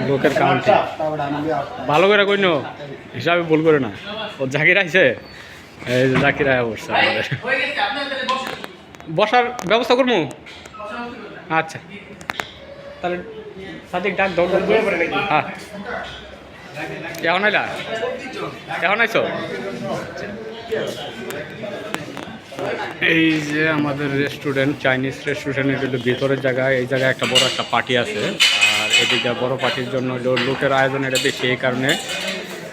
লোকের কাউন্টিং ভালো করে কইনো হিসাবে ভুল করে না। ও জাকির আইছে, এই যে জাকির আয়া বসছে আমাদের। বসার ব্যবস্থা করবো? আচ্ছা তাহলে সাদিক ডাক দাও। হ্যাঁ এখন আইলা? এখন আইছো? এই যে আমাদের রেস্টুরেন্ট, চাইনিজ রেস্টুরেন্টের একটু ভিতরের জায়গায়, এই জায়গায় একটা বড় একটা পার্টি আছে। আর এদিকে বড় পার্টির জন্য লোকের আয়োজন এটা বেশি, এই কারণে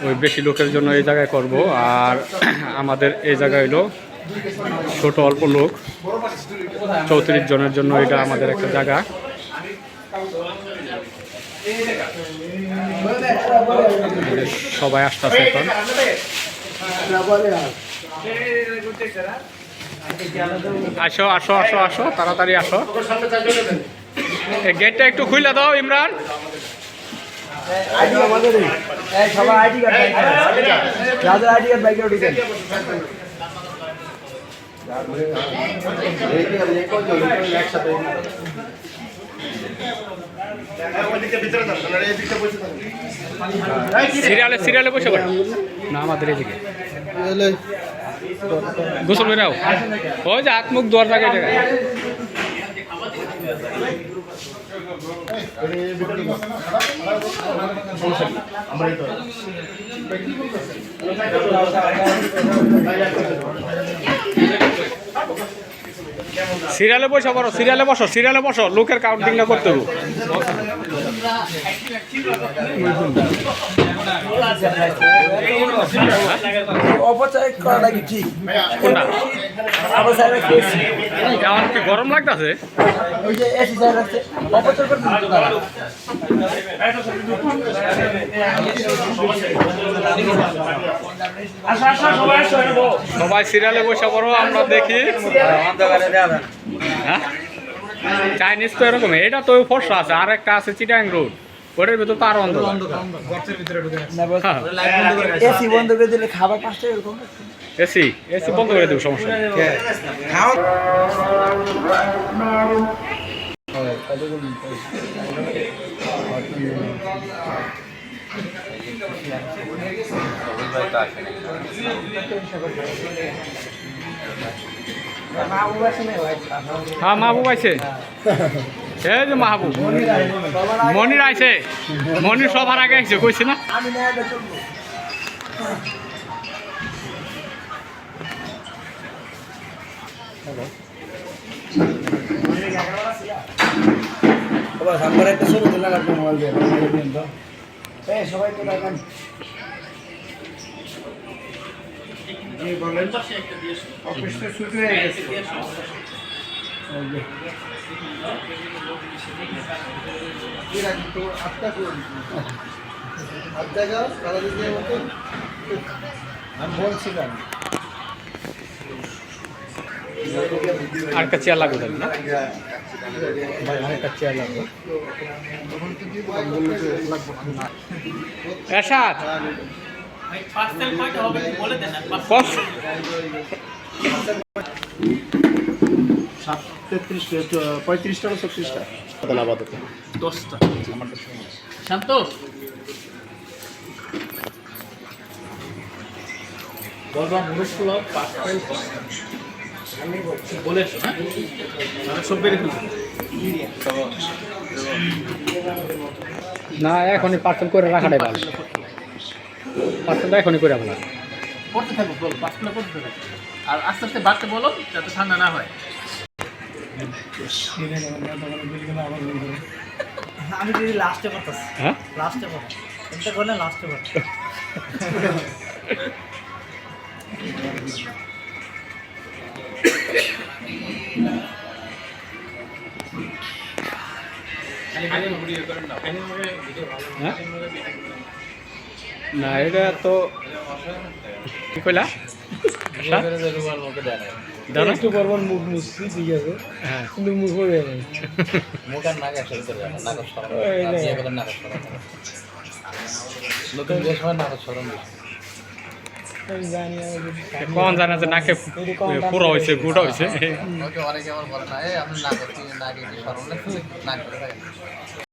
ওই বেশি লোকের জন্য এই জায়গায় করব। আর আমাদের এই জায়গায় হলো ছোট অল্প লোক, 34 জনের জন্য এটা আমাদের একটা জায়গা। সবাই আসতেছে এখন। আসো আসো আসো আসো, তাড়াতাড়ি আসো। গেটটা একটু খুলে দাও ইমরান। সিরিয়ালে বসে পড়ে না, আমাদের এদিকে গোসল করে নাও। ওই যে হাত মুখ ধোয়ার জায়গায় জায়গায়। সিরিয়ালে বসে পড়ো, সিরিয়ালে বসো, সিরিয়ালে বসো, লোকের কাউন্টিংটা করতে হবে। আমার কি গরম লাগতেছে? সবাই সিরিয়ালে বসে পড়ো, আমরা দেখি। হ্যাঁ চাইনিজ তো এরকম, এটা তো ফর্সা আছে, আর একটা আছে চিটাং রোড, ওটার ভিতর তো আরো অন্ধকার। এসি বন্ধ করে দিলে খাবার পাঁচটা এরকম। এসি বন্ধ করে দেবো, সমস্যা নেই। হ্যাঁ মাহবুব আইছে, এই যে মাহবুব মনির আইছে, মনির সবার আগে আইছে, কইছি না। সবাই তো দেখেন অফিসটা ছুটি হয়ে গেছে। আমি বলছিলাম আর একটা চেয়ার লাগবে না ভাই, আরেকটা চেয়ার লাগবে। এরশাদ 35টা 36টা আপাতত 10টা শান্ত বলবা মুরুষগুলো আমি বলেছো হ্যাঁ, সব বেড়ে না, এখনই পার্সেল করে রাখাটাই ভালো। পার্সেলটা এখনই করে আমরা করতে থাকবো, বল পার্সেলটা করতে থাকবো, আর আস্তে আস্তে বাড়তে বলো যাতে ঠান্ডা না হয়। আমি যদি লাস্টে করতেছি, হ্যাঁ লাস্টে করো, এটা করলে লাস্টে করো। না এটা তো কি কইলা, একটু পরপর মুখ মুছছি, ঠিক আছে, হ্যাঁ কিন্তু মুখ হয়ে যাবে, মুখ আর নাক একসাথে চলে যাবে, নাক সরম, নতুন যে সময় নাক সরম বেশি। কোন জানে যে নাকে পুরো হয়েছে গুড়া হয়েছে অনেকে আমার বলে না আপনি না করতে না গিয়ে সরম লাগছে না করে